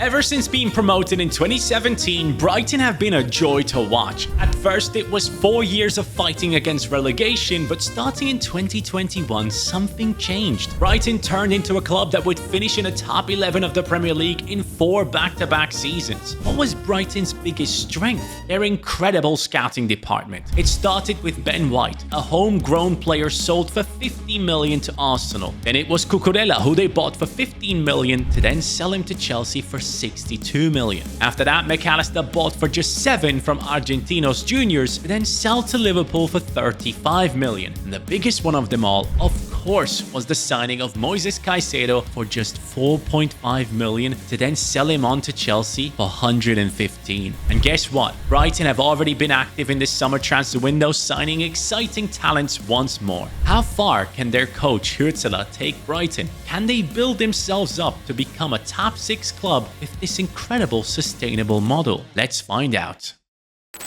Ever since being promoted in 2017, Brighton have been a joy to watch. At first, it was 4 years of fighting against relegation, but starting in 2021, something changed. Brighton turned into a club that would finish in the top 11 of the Premier League in 4 back-to-back seasons. What was Brighton's biggest strength? Their incredible scouting department. It started with Ben White, a homegrown player sold for 50 million to Arsenal. Then it was Cucurella, who they bought for 15 million to then sell him to Chelsea for 62 million. After that, McAllister bought for just 7 from Argentinos Juniors, then sell to Liverpool for 35 million. And the biggest one of them all, of course, was the signing of Moises Caicedo for just 4.5 million to then sell him on to Chelsea for 115. And guess what? Brighton have already been active in this summer transfer window, signing exciting talents once more. How far can their coach Huertela take Brighton? Can they build themselves up to become a top 6 club with this incredible sustainable model? Let's find out.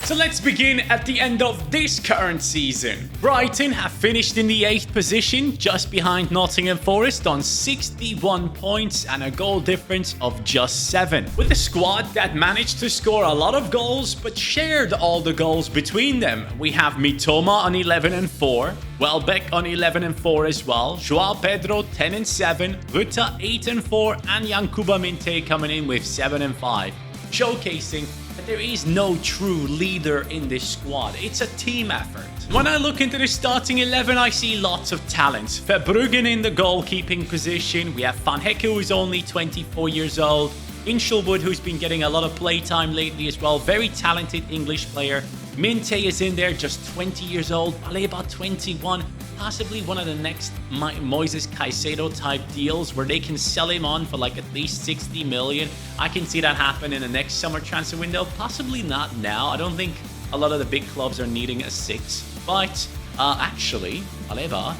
So let's begin at the end of this current season. Brighton have finished in the 8th position, just behind Nottingham Forest on 61 points and a goal difference of just 7. With a squad that managed to score a lot of goals but shared all the goals between them. We have Mitoma on 11 and 4, Welbeck on 11 and 4 as well, Joao Pedro 10 and 7, Ruta 8 and 4, and Yankuba Minte coming in with 7 and 5, showcasing that there is no true leader in this squad. It's a team effort. When I look into the starting 11, I see lots of talent. Verbruggen in the goalkeeping position. We have Van Hecke, who is only 24 years old. Inshelwood, who's been getting a lot of playtime lately as well. Very talented English player. Minte is in there, just 20 years old. Baleba, 21. Possibly one of the next Moises Caicedo type deals where they can sell him on for like at least 60 million. I can see that happen in the next summer transfer window. Possibly not now. I don't think a lot of the big clubs are needing a 6. But actually, Baleba,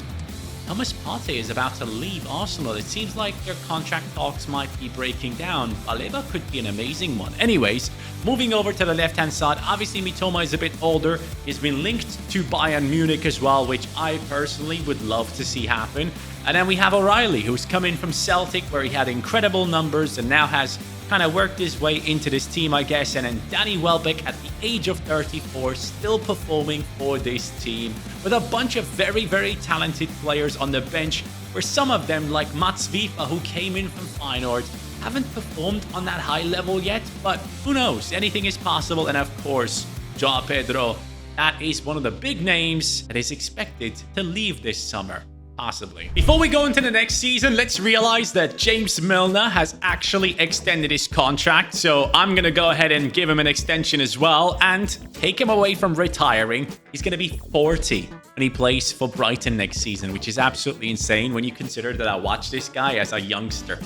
Thomas Partey is about to leave Arsenal. It seems like their contract talks might be breaking down. Baleba could be an amazing one. Anyways, moving over to the left-hand side, obviously Mitoma is a bit older. He's been linked to Bayern Munich as well, which I personally would love to see happen. And then we have O'Reilly, who's come in from Celtic, where he had incredible numbers and now has kind of worked his way into this team, I guess. And then Danny Welbeck at the age of 34, still performing for this team with a bunch of very, very talented players on the bench, where some of them, like Mats Vifa, who came in from Feyenoord, haven't performed on that high level yet, but who knows? Anything is possible. And of course, Joao Pedro, that is one of the big names that is expected to leave this summer. Possibly. Before we go into the next season, let's realize that James Milner has actually extended his contract. So I'm going to go ahead and give him an extension as well and take him away from retiring. He's going to be 40 when he plays for Brighton next season, which is absolutely insane when you consider that I watched this guy as a youngster.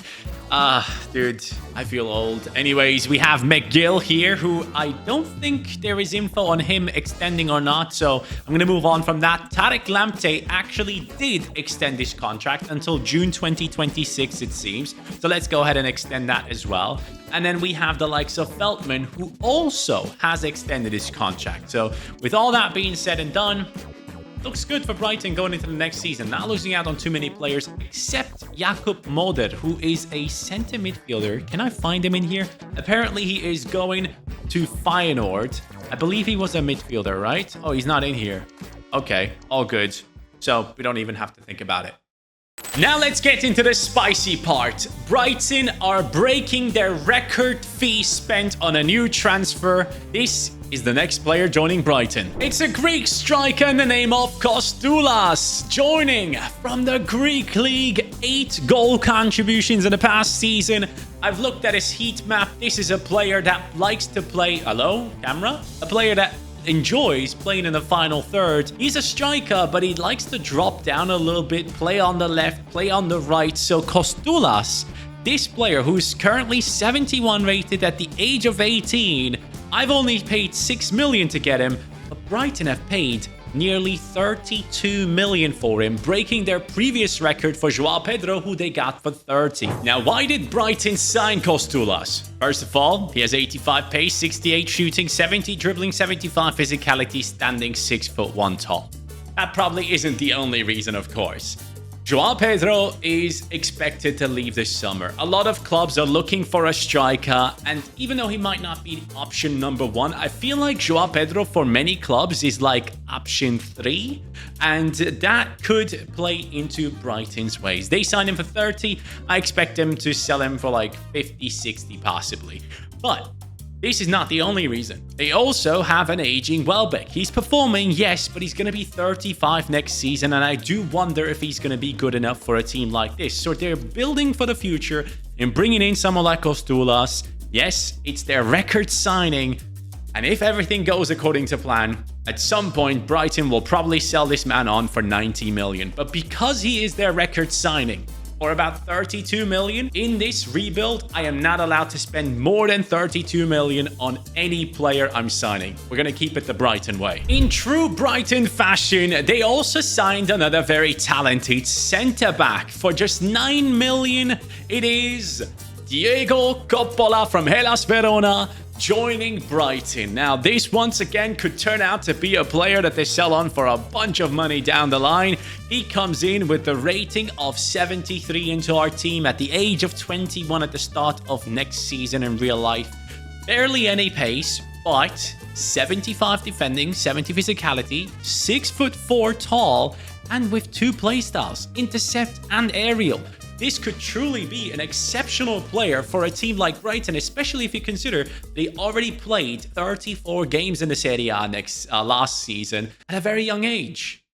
Dude, I feel old. Anyways, we have McGill here, who I don't think there is info on him extending or not. So I'm going to move on from that. Tarek Lamptey actually did extend his contract until June 2026, it seems. So let's go ahead and extend that as well. And then we have the likes of Veltman, who also has extended his contract. So with all that being said and done, looks good for Brighton going into the next season. Not losing out on too many players, except Jakub Moder, who is a center midfielder. Can I find him in here? Apparently, he is going to Feyenoord. I believe he was a midfielder, right? Oh, he's not in here. Okay, all good. So we don't even have to think about it. Now let's get into the spicy part. Brighton are breaking their record fee spent on a new transfer. This is the next player joining Brighton. It's a Greek striker in the name of Kostoulas, joining from the Greek League. 8 goal contributions in the past season. I've looked at his heat map. This is a player that likes to play... Hello, camera? A player that enjoys playing in the final third. He's a striker, but he likes to drop down a little bit, play on the left, play on the right. So Kostoulas, this player who's currently 71 rated at the age of 18, I've only paid 6 million to get him, but Brighton have paid nearly 32 million for him, breaking their previous record for Joao Pedro, who they got for 30. Now, why did Brighton sign Kostoulas? First of all, he has 85 pace, 68 shooting, 70 dribbling, 75 physicality, standing 6'1" tall. That probably isn't the only reason, of course. Joao Pedro is expected to leave this summer. A lot of clubs are looking for a striker, and even though he might not be option number one, I feel like Joao Pedro for many clubs is like option 3, and that could play into Brighton's ways. They signed him for 30. I expect them to sell him for like 50, 60 possibly. But this is not the only reason. They also have an aging Welbeck. He's performing, yes, but he's going to be 35 next season, and I do wonder if he's going to be good enough for a team like this. So they're building for the future and bringing in someone like Costulas. Yes, it's their record signing, and if everything goes according to plan, at some point, Brighton will probably sell this man on for 90 million. But because he is their record signing, or about 32 million. In this rebuild, I am not allowed to spend more than 32 million on any player I'm signing. We're going to keep it the Brighton way. In true Brighton fashion, they also signed another very talented centre-back for just 9 million. It is Diego Coppola from Hellas Verona joining Brighton. Now, this once again could turn out to be a player that they sell on for a bunch of money down the line. He comes in with the rating of 73 into our team at the age of 21 at the start of next season in real life. Barely any pace, but 75 defending, 70 physicality, 6'4" tall, and with 2 playstyles, intercept and aerial. This could truly be an exceptional player for a team like Brighton, especially if you consider they already played 34 games in the Serie A last season at a very young age.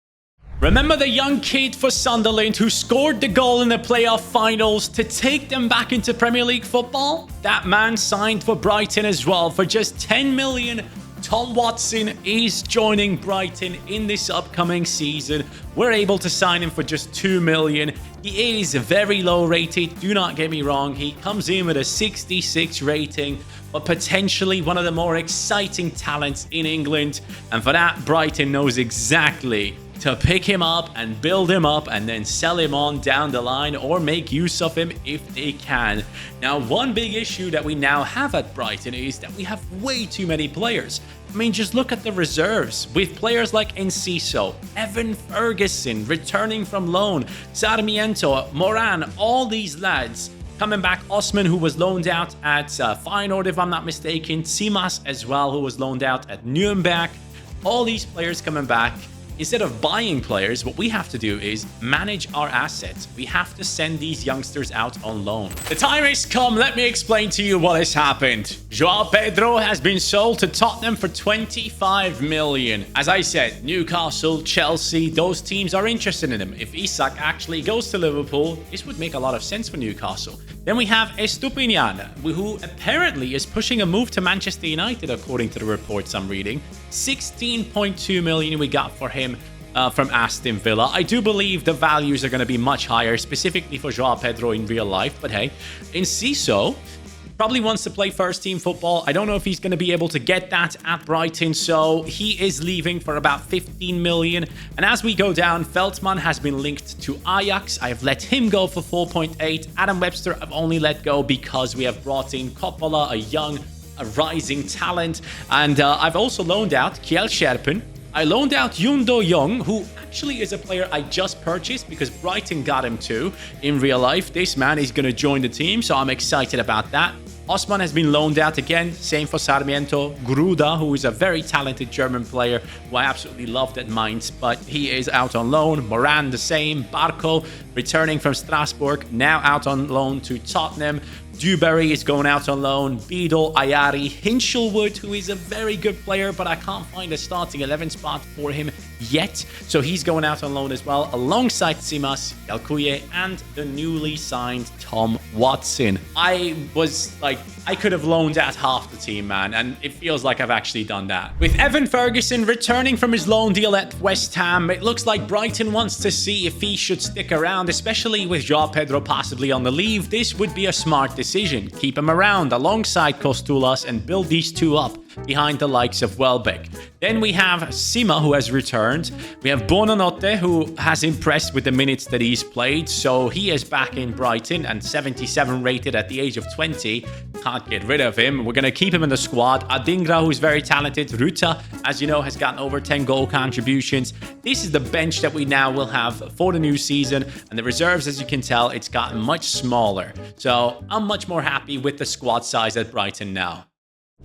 Remember the young kid for Sunderland who scored the goal in the playoff finals to take them back into Premier League football? That man signed for Brighton as well for just 10 million. Tom Watson is joining Brighton in this upcoming season. We're able to sign him for just 2 million. He is very low rated, do not get me wrong. He comes in with a 66 rating, but potentially one of the more exciting talents in England. And for that, Brighton knows exactly to pick him up and build him up and then sell him on down the line or make use of him if they can. Now, one big issue that we now have at Brighton is that we have way too many players. I mean, just look at the reserves with players like Enciso, Evan Ferguson returning from loan, Sarmiento, Moran, all these lads coming back. Osman, who was loaned out at Feyenoord, if I'm not mistaken. Simas as well, who was loaned out at Nuremberg. All these players coming back. Instead of buying players, what we have to do is manage our assets. We have to send these youngsters out on loan. The time has come. Let me explain to you what has happened. Joao Pedro has been sold to Tottenham for 25 million. As I said, Newcastle, Chelsea, those teams are interested in him. If Isak actually goes to Liverpool, this would make a lot of sense for Newcastle. Then we have Estupiñán, who apparently is pushing a move to Manchester United, according to the reports I'm reading. 16.2 million we got for him from Aston Villa. I do believe the values are going to be much higher, specifically for Joao Pedro in real life. But hey, Enciso probably wants to play first team football. I don't know if he's going to be able to get that at Brighton, so he is leaving for about 15 million. And as we go down, Veltman has been linked to Ajax. I've let him go for 4.8. Adam Webster I've only let go because we have brought in Coppola, a rising talent. And I've also loaned out Kjell Scherpen. I loaned out Yundo Young, who actually is a player I just purchased because Brighton got him too. In real life, this man is going to join the team, so I'm excited about that. Osman has been loaned out again. Same for Sarmiento. Gruda, who is a very talented German player who I absolutely loved at Mainz, but he is out on loan. Moran the same. Barco returning from Strasbourg, now out on loan to Tottenham. Dewberry is going out on loan. Beadle, Ayari, Hinchelwood, who is a very good player, but I can't find a starting 11 spot for him yet. So he's going out on loan as well, alongside Simas, Galkuye, and the newly signed Tom Watson. I could have loaned out half the team, man, and it feels like I've actually done that. With Evan Ferguson returning from his loan deal at West Ham, it looks like Brighton wants to see if he should stick around, especially with Joao Pedro possibly on the leave. This would be a smart decision. Keep him around alongside Costulas and build these two up. behind the likes of Welbeck. Then we have Sima, who has returned. We have Buonanotte, who has impressed with the minutes that he's played. So he is back in Brighton and 77 rated at the age of 20. Can't get rid of him. We're going to keep him in the squad. Adingra, who's very talented. Ruta, as you know, has gotten over 10 goal contributions. This is the bench that we now will have for the new season. And the reserves, as you can tell, it's gotten much smaller. So I'm much more happy with the squad size at Brighton now.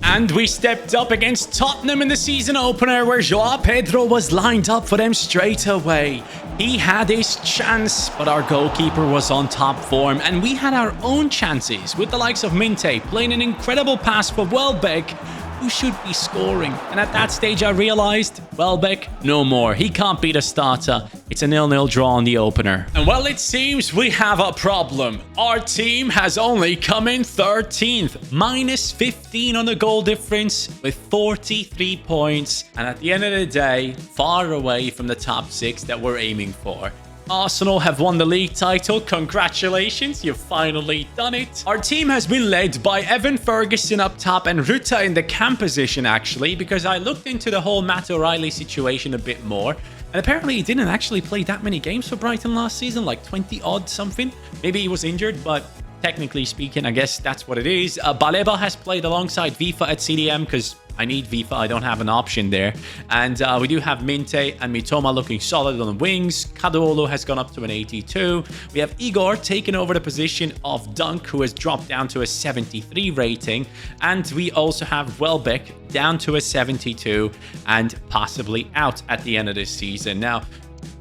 And we stepped up against Tottenham in the season opener, where Joao Pedro was lined up for them straight away. He had his chance, but our goalkeeper was on top form, and we had our own chances with the likes of Minte playing an incredible pass for Welbeck, who should be scoring. And at that stage I realized, Welbeck, no more. He can't be the starter. It's a 0-0 draw on the opener. And well, it seems we have a problem. Our team has only come in 13th, minus 15 on the goal difference with 43 points. And at the end of the day, far away from the top 6 that we're aiming for. Arsenal have won the league title. Congratulations, you've finally done it. Our team has been led by Evan Ferguson up top and Ruta in the cam position, actually, because I looked into the whole Matt O'Reilly situation a bit more. And apparently he didn't actually play that many games for Brighton last season, like 20 odd something. Maybe he was injured, but technically speaking, I guess that's what it is. Baleba has played alongside FIFA at CDM because I need FIFA. I don't have an option there. And we do have Minte and Mitoma looking solid on the wings. Cadolo has gone up to an 82. We have Igor taking over the position of Dunk, who has dropped down to a 73 rating. And we also have Welbeck down to a 72 and possibly out at the end of this season. Now,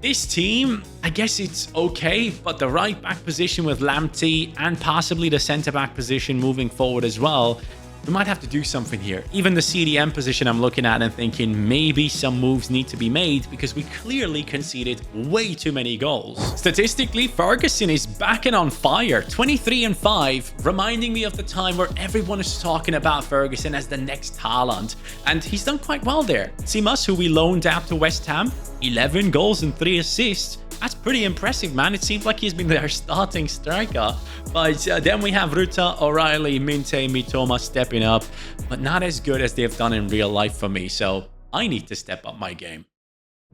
this team, I guess it's okay, but the right back position with Lamptey and possibly the centre back position moving forward as well, we might have to do something here. Even the CDM position I'm looking at and thinking maybe some moves need to be made because we clearly conceded way too many goals. Statistically, Ferguson is back and on fire, 23-5, reminding me of the time where everyone is talking about Ferguson as the next Haaland. And he's done quite well there. Simas, who we loaned out to West Ham, 11 goals and 3 assists. That's pretty impressive, man. It seems like he's been their starting striker. But then we have Ruta, O'Reilly, Minte, Mitoma stepping up, but not as good as they've done in real life for me. So I need to step up my game.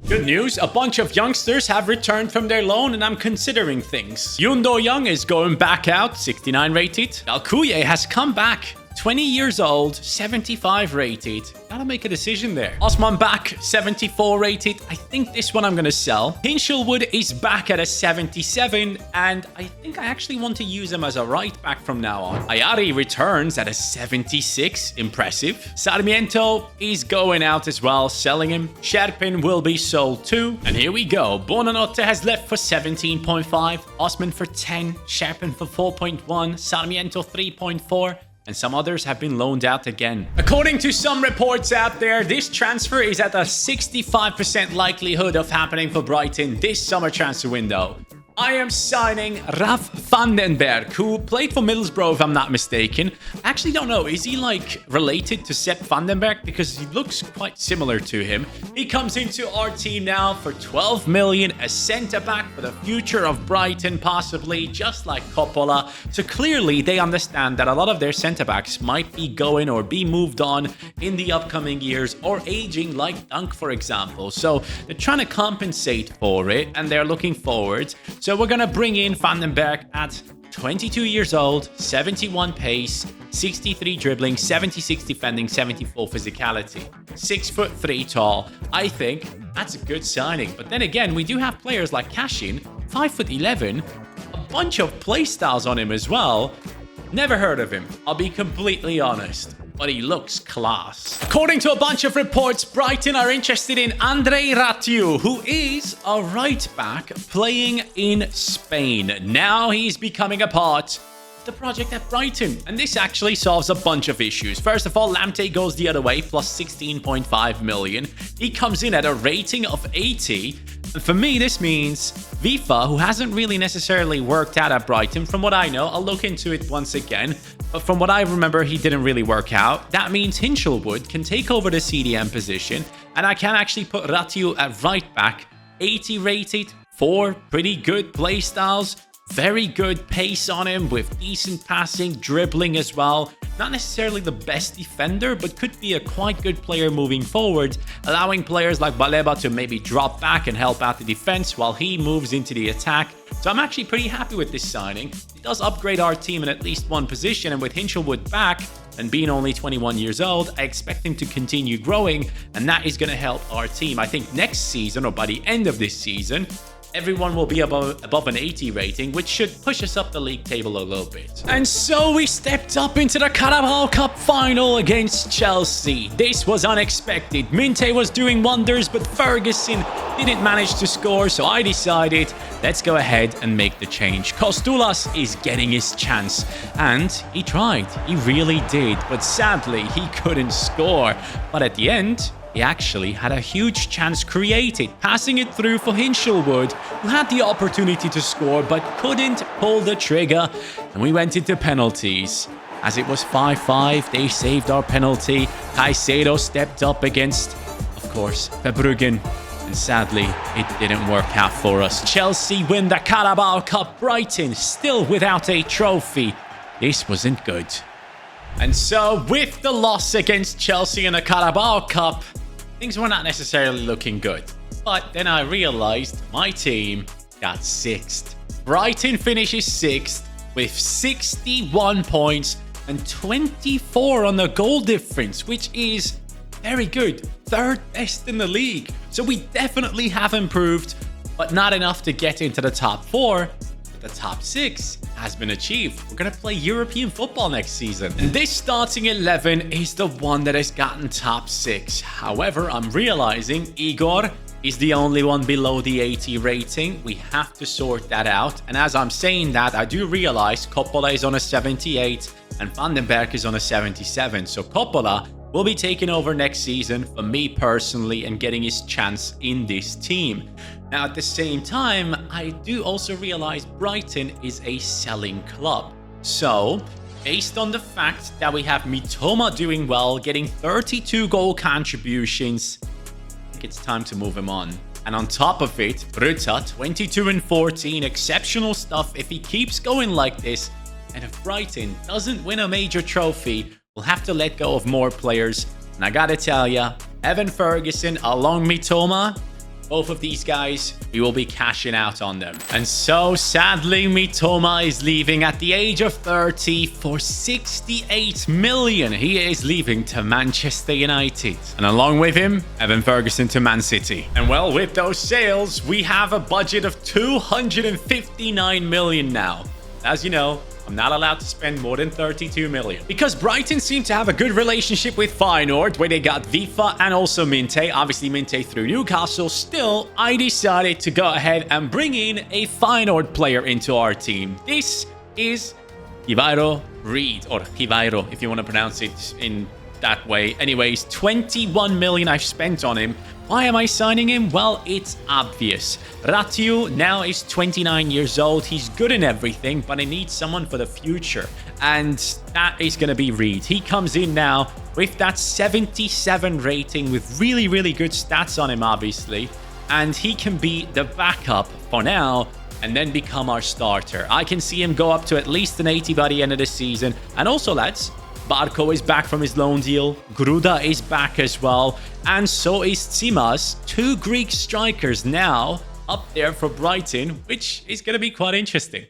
Good news, a bunch of youngsters have returned from their loan and I'm considering things. Yundo Young is going back out, 69 rated. Alcuye has come back, 20 years old, 75 rated. Gotta make a decision there. Osman back, 74 rated. I think this one I'm gonna sell. Hinchelwood is back at a 77, and I think I actually want to use him as a right back from now on. Ayari returns at a 76, impressive. Sarmiento is going out as well, selling him. Sherpin will be sold too. And here we go. Buonanotte has left for 17.5, Osman for 10, Sherpin for 4.1, Sarmiento 3.4. And some others have been loaned out again. According to some reports out there, this transfer is at a 65% likelihood of happening for Brighton this summer transfer window. I am signing Raf Vandenberg, who played for Middlesbrough, if I'm not mistaken. I actually don't know. Is he, like, related to Sepp Vandenberg? Because he looks quite similar to him. He comes into our team now for 12 million, a centre-back for the future of Brighton, possibly, just like Coppola. So clearly, they understand that a lot of their centre-backs might be going or be moved on in the upcoming years or aging, like Dunk, for example. So they're trying to compensate for it, and they're looking forward. So we're going to bring in Vandenberg at 22 years old, 71 pace, 63 dribbling, 76 defending, 74 physicality. 6'3" tall. I think that's a good signing. But then again, we do have players like Cashin, 5'11", a bunch of play styles on him as well. Never heard of him, I'll be completely honest. But he looks class. According to a bunch of reports, Brighton are interested in Andrei Ratiu, who is a right back playing in Spain. Now he's becoming a part of the project at Brighton. And this actually solves a bunch of issues. First of all, Lamptey goes the other way, plus 16.5 million. He comes in at a rating of 80. And for me, this means Vifa, who hasn't really necessarily worked out at Brighton, from what I know, I'll look into it once again, but from what I remember, he didn't really work out. That means Hinchelwood can take over the CDM position, and I can actually put Ratiu at right back, 80 rated, 4 pretty good play styles, very good pace on him with decent passing, dribbling as well. Not necessarily the best defender, but could be a quite good player moving forward, allowing players like Baleba to maybe drop back and help out the defense while he moves into the attack. So I'm actually pretty happy with this signing. It does upgrade our team in at least one position, and with Hinchelwood back and being only 21 years old, I expect him to continue growing, and that is going to help our team. I think next season, or by the end of this season, everyone will be above an 80 rating, which should push us up the league table a little bit. And so we stepped up into the Carabao Cup final against Chelsea. This was unexpected. Minte was doing wonders, but Ferguson didn't manage to score, so I decided, let's go ahead and make the change. Kostulas is getting his chance, and he tried. He really did, but sadly, he couldn't score. But at the end, he actually had a huge chance created, passing it through for Hinchelwood, who had the opportunity to score but couldn't pull the trigger, and we went into penalties. As it was 5-5, they saved our penalty. Caicedo stepped up against, of course, Verbruggen, and sadly, it didn't work out for us. Chelsea win the Carabao Cup. Brighton still without a trophy. This wasn't good. And so, with the loss against Chelsea in the Carabao Cup, things were not necessarily looking good. But then I realized my team got 6th. Brighton finishes 6th with 61 points and 24 on the goal difference, which is very good. 3rd best in the league. So we definitely have improved, but not enough to get into the top 4. The top 6 has been achieved. We're going to play European football next season. And this starting 11 is the one that has gotten top 6. However, I'm realizing Igor is the only one below the 80 rating. We have to sort that out. And as I'm saying that, I do realize Coppola is on a 78 and Vandenberg is on a 77. So Coppola will be taking over next season for me personally and getting his chance in this team. Now, at the same time, I do also realize Brighton is a selling club. So, based on the fact that we have Mitoma doing well, getting 32 goal contributions, I think it's time to move him on. And on top of it, Ruta, 22 and 14, exceptional stuff. If he keeps going like this, and if Brighton doesn't win a major trophy, we'll have to let go of more players. And I gotta tell ya, Evan Ferguson along Mitoma, both of these guys, we will be cashing out on them. And so, sadly, Mitoma is leaving at the age of 30 for 68 million. He is leaving to Manchester United. And along with him, Evan Ferguson to Man City. And well, with those sales, we have a budget of 259 million now. As you know, I'm not allowed to spend more than 32 million. Because Brighton seem to have a good relationship with Feyenoord, where they got Vifa and also Minte. Obviously, Minte through Newcastle. Still, I decided to go ahead and bring in a Feyenoord player into our team. This is Hivairo Reed, or Hivairo, if you want to pronounce it in that way. Anyways, 21 million I've spent on him. Why am I signing him? Well, it's obvious. Ratiu now is 29 years old. He's good in everything, but I need someone for the future. And that is going to be Reed. He comes in now with that 77 rating with really, really good stats on him, obviously. And he can be the backup for now and then become our starter. I can see him go up to at least an 80 by the end of the season. And also, lads, Barco is back from his loan deal. Gruda is back as well. And so is Tsimas. 2 Greek strikers now up there for Brighton, which is going to be quite interesting.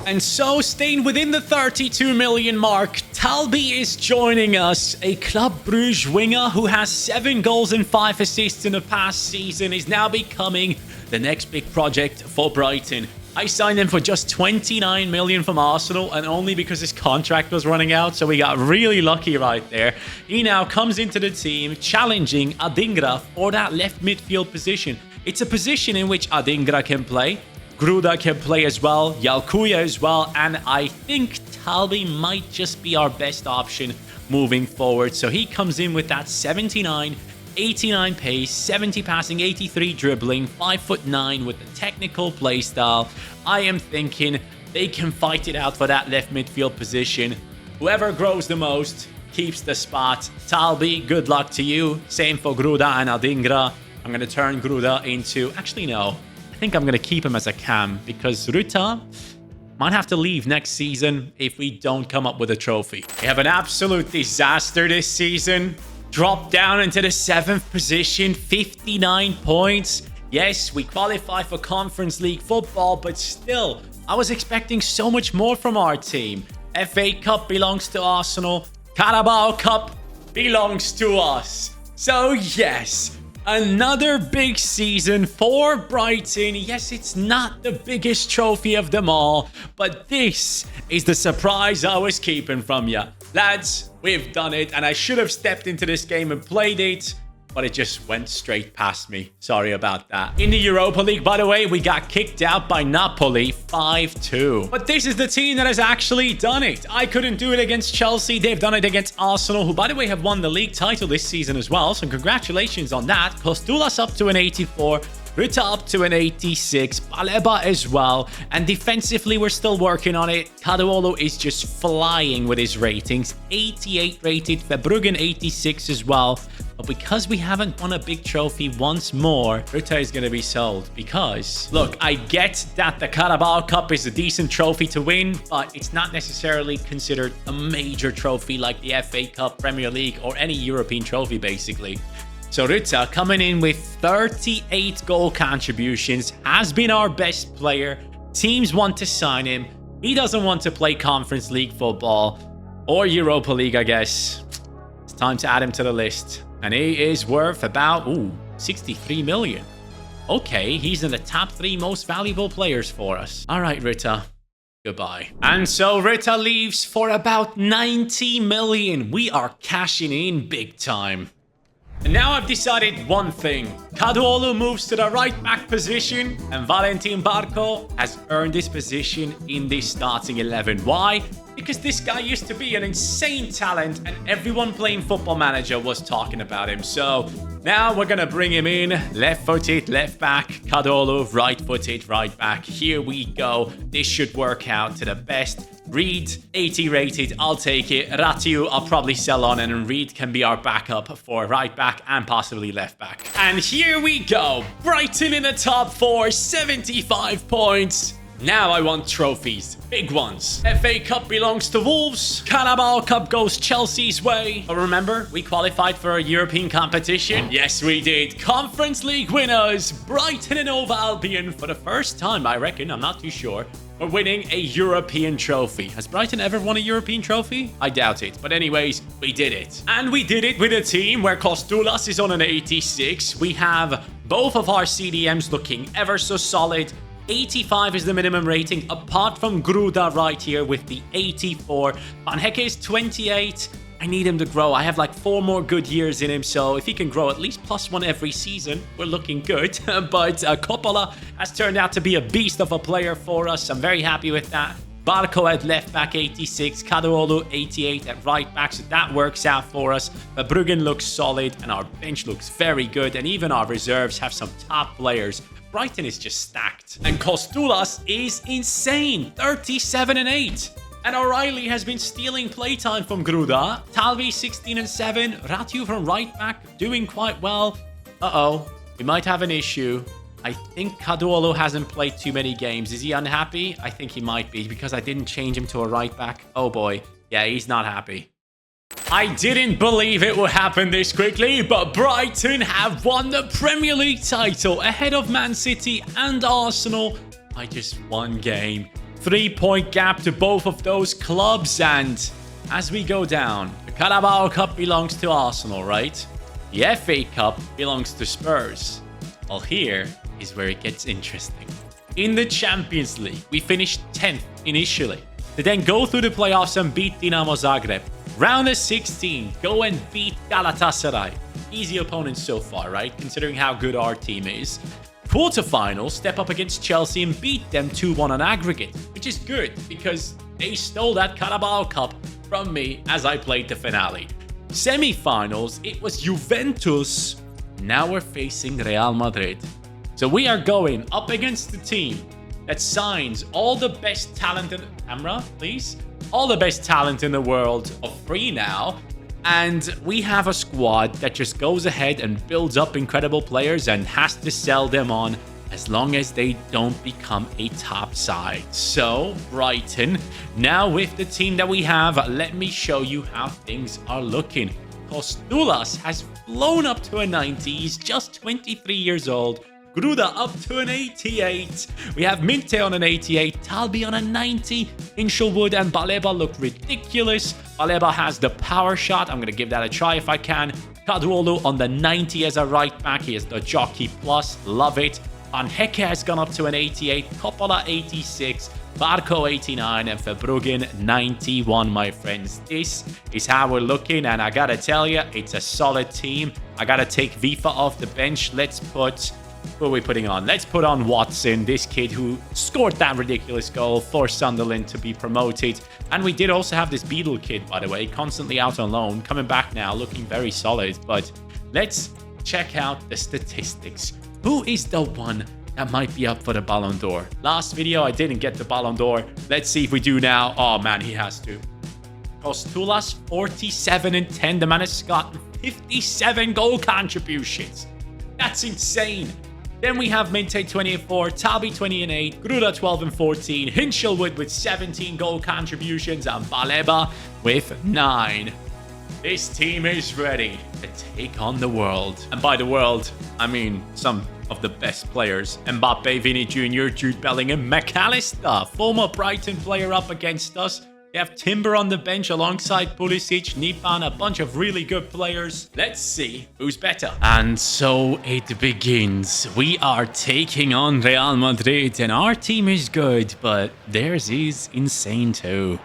And so, staying within the 32 million mark, Talbi is joining us. A Club Brugge winger who has 7 goals and 5 assists in the past season is now becoming the next big project for Brighton. I signed him for just 29 million from Arsenal, and only because his contract was running out, so we got really lucky right there. He now comes into the team challenging Adingra for that left midfield position. It's a position in which Adingra can play, Gruda can play as well, Yalkuya as well, and I think Talbi might just be our best option moving forward. So he comes in with that 79, 89 pace, 70 passing, 83 dribbling, 5'9" with the technical playstyle. I am thinking they can fight it out for that left midfield position. Whoever grows the most keeps the spot. Talbi, good luck to you. Same for Gruda and Adingra. I'm going to turn Gruda into... Actually, no. I think I'm going to keep him as a cam because Ruta might have to leave next season if we don't come up with a trophy. We have an absolute disaster this season. Dropped down into the 7th position, 59 points. Yes, we qualify for Conference League football, but still, I was expecting so much more from our team. FA Cup belongs to Arsenal. Carabao Cup belongs to us. So yes, another big season for Brighton. Yes, it's not the biggest trophy of them all, but this is the surprise I was keeping from you. Lads, we've done it, and I should have stepped into this game and played it, but it just went straight past me. Sorry about that. In the Europa League, by the way, we got kicked out by Napoli 5-2. But this is the team that has actually done it. I couldn't do it against Chelsea. They've done it against Arsenal, who, by the way, have won the league title this season as well. So congratulations on that. Kostulas up to an 84. Ruta up to an 86, Baleba as well, and defensively we're still working on it. Kaduolo is just flying with his ratings, 88 rated, Verbruggen 86 as well. But because we haven't won a big trophy once more, Ruta is going to be sold. Because, look, I get that the Carabao Cup is a decent trophy to win, but it's not necessarily considered a major trophy like the FA Cup, Premier League, or any European trophy, basically. So Ruta, coming in with 38 goal contributions, has been our best player. Teams want to sign him. He doesn't want to play Conference League football or Europa League, I guess. It's time to add him to the list. And he is worth about, 63 million. Okay, he's in the top 3 most valuable players for us. All right, Ruta. Goodbye. And so Ruta leaves for about 90 million. We are cashing in big time. And now I've decided one thing. Kaduolu moves to the right back position, and Valentin Barco has earned this position in the starting 11. Why? Because this guy used to be an insane talent, and everyone playing Football Manager was talking about him. So now we're going to bring him in. Left-footed, left back. Kaduolu, right-footed, right back. Here we go. This should work out to the best. Reed, 80 rated, I'll take it. Ratiu, I'll probably sell on, and Reed can be our backup for right back and possibly left back. And here we go. Brighton in the top 4, 75 points. Now I want trophies. Big ones. FA Cup belongs to Wolves. Carabao Cup goes Chelsea's way. But remember, we qualified for a European competition. Yes, we did. Conference League winners. Brighton and Hove Albion for the first time, I reckon. I'm not too sure. We're winning a European trophy. Has Brighton ever won a European trophy? I doubt it. But anyways, we did it. And we did it with a team where Kostulas is on an 86. We have both of our CDMs looking ever so solid. 85 is the minimum rating, apart from Gruda right here with the 84. Van Hecke is 28. I need him to grow. I have like 4 more good years in him, so if he can grow at least +1 every season, we're looking good. But Coppola has turned out to be a beast of a player for us. I'm very happy with that. Barco at left back, 86. Kaduolu, 88 at right back, so that works out for us. But Bruggen looks solid, and our bench looks very good, and even our reserves have some top players. Brighton is just stacked. And Kostulas is insane, 37 and 8. And O'Reilly has been stealing playtime from Gruda. Talvi 16 and 7. Ratiu from right back doing quite well. Uh-oh, we might have an issue. I think Kaduolo hasn't played too many games. Is he unhappy? I think he might be because I didn't change him to a right back. Oh boy. Yeah, he's not happy. I didn't believe it would happen this quickly, but Brighton have won the Premier League title ahead of Man City and Arsenal by just 1 game. 3-point gap to both of those clubs, and as we go down, the Carabao Cup belongs to Arsenal, right? The FA Cup belongs to Spurs. Well, here is where it gets interesting. In the Champions League, we finished 10th initially, to then go through the playoffs and beat Dinamo Zagreb. Round of 16, go and beat Galatasaray. Easy opponents so far, right? Considering how good our team is. Quarterfinals, step up against Chelsea and beat them 2-1 on aggregate, which is good because they stole that Carabao Cup from me as I played the finale. Semi-finals, it was Juventus. Now we're facing Real Madrid. So we are going up against the team that signs all the best talent in camera, please. All the best talent in the world for free now. And we have a squad that just goes ahead and builds up incredible players and has to sell them on as long as they don't become a top side. So, Brighton, now with the team that we have, let me show you how things are looking. Kostulas has blown up to a 90. He's just 23 years old. Gruda up to an 88. We have Minte on an 88. Talbi on a 90. Hinshelwood and Baleba look ridiculous. Baleba has the power shot. I'm going to give that a try if I can. Kadwolu on the 90 as a right back. He is the jockey plus. Love it. Van Hecke has gone up to an 88. Coppola 86. Barco 89 and Verbruggen 91, my friends. This is how we're looking, and I gotta tell you, it's a solid team. I gotta take Vifa off the bench. Let's put... Who are we putting on? Let's put on Watson, this kid who scored that ridiculous goal for Sunderland to be promoted. And we did also have this Beadle kid, by the way, constantly out on loan, coming back now, looking very solid. But let's check out the statistics. Who is the one that might be up for the Ballon d'Or? Last video, I didn't get the Ballon d'Or. Let's see if we do now. Oh, man, he has to. Kostulas, 47 and 10. The man has gotten 57 goal contributions. That's insane. Then we have Minte 20 and 4, Talbi 20 and 8, Gruda 12 and 14, Hinshelwood with 17 goal contributions, and Baleba with 9. This team is ready to take on the world. And by the world, I mean some of the best players. Mbappe, Vini Jr., Jude Bellingham, McAllister, former Brighton player up against us. We have Timber on the bench alongside Pulisic, Nipan, a bunch of really good players. Let's see who's better. And so it begins. We are taking on Real Madrid, and our team is good, but theirs is insane too.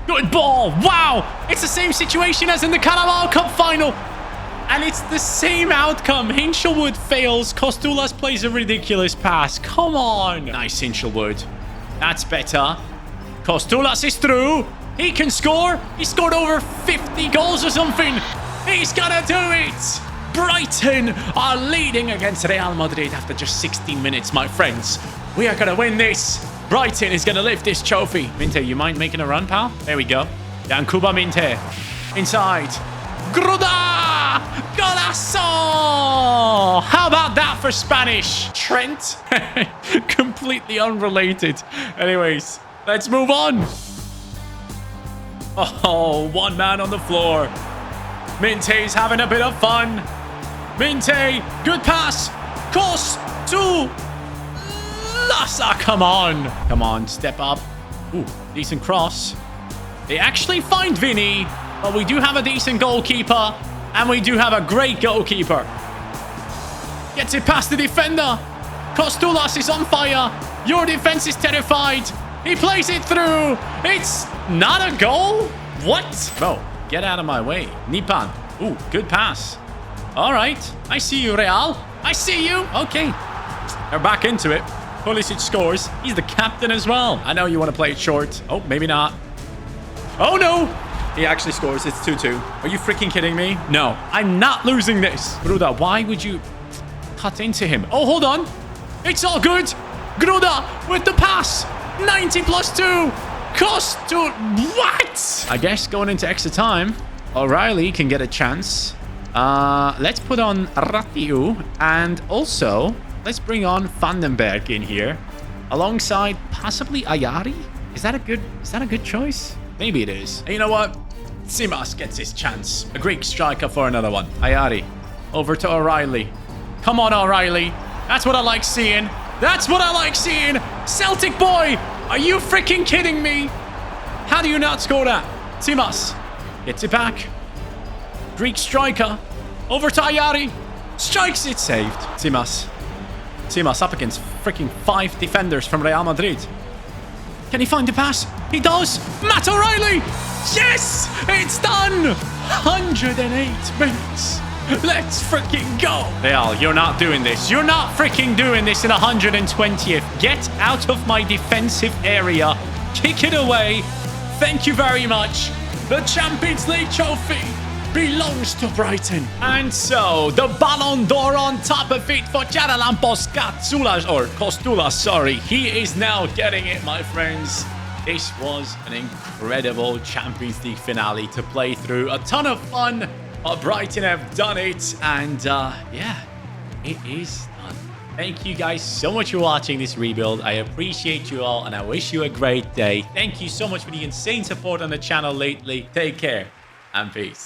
Good ball! Wow! It's the same situation as in the Carabao Cup final. And it's the same outcome. Hinshelwood fails. Kostulas plays a ridiculous pass. Come on! Nice Hinshelwood. That's better. Kostulas is through. He can score. He scored over 50 goals or something. He's gonna do it. Brighton are leading against Real Madrid after just 16 minutes, my friends. We are gonna win this. Brighton is gonna lift this trophy. Minte, you mind making a run, pal? There we go. Down Cuba Minte. Inside. Gruda! Golazo! How about that for Spanish? Trent? Completely unrelated. Anyways, let's move on. Oh, one man on the floor. Minte's having a bit of fun. Minte, good pass. Kostulas. Come on. Come on, step up. Ooh, decent cross. They actually find Vinny. But we do have a decent goalkeeper. And we do have a great goalkeeper. Gets it past the defender. Kostulas is on fire. Your defense is terrified. He plays it through. It's not a goal? What? Bro, get out of my way. Nipan. Ooh, good pass. All right. I see you, Real. I see you. Okay. They're back into it. Pulisic scores. He's the captain as well. I know you want to play it short. Oh, maybe not. Oh, no. He actually scores. It's 2-2. Are you freaking kidding me? No. I'm not losing this. Gruda, why would you cut into him? Oh, hold on. It's all good. Gruda with the pass. 90 plus 2. Kostu. What? I guess going into extra time, O'Reilly can get a chance. Let's put on Ratiu. And also, let's bring on Vandenberg in here. Alongside possibly Ayari. Is that a good choice? Maybe it is. And you know what? Simas gets his chance. A Greek striker for another one. Ayari. Over to O'Reilly. Come on, O'Reilly. That's what I like seeing. That's what I like seeing. Celtic boy. Are you freaking kidding me? How do you not score that? Simas. Gets it back. Greek striker. Over to Ayari. Strikes it. Saved. Simas. Simas up against freaking 5 defenders from Real Madrid. Can he find the pass? He does. Matt O'Reilly. Yes, it's done. 108 minutes. Let's freaking go. Real, you're not doing this. You're not freaking doing this in 120th. Get out of my defensive area. Kick it away. Thank you very much. The Champions League trophy belongs to Brighton. And so, the Ballon d'Or on top of it for Charalampos Kostulas, sorry. He is now getting it, my friends. This was an incredible Champions League finale to play through. A ton of fun. Brighton have done it. And, yeah, it is done. Thank you guys so much for watching this rebuild. I appreciate you all, and I wish you a great day. Thank you so much for the insane support on the channel lately. Take care, and peace.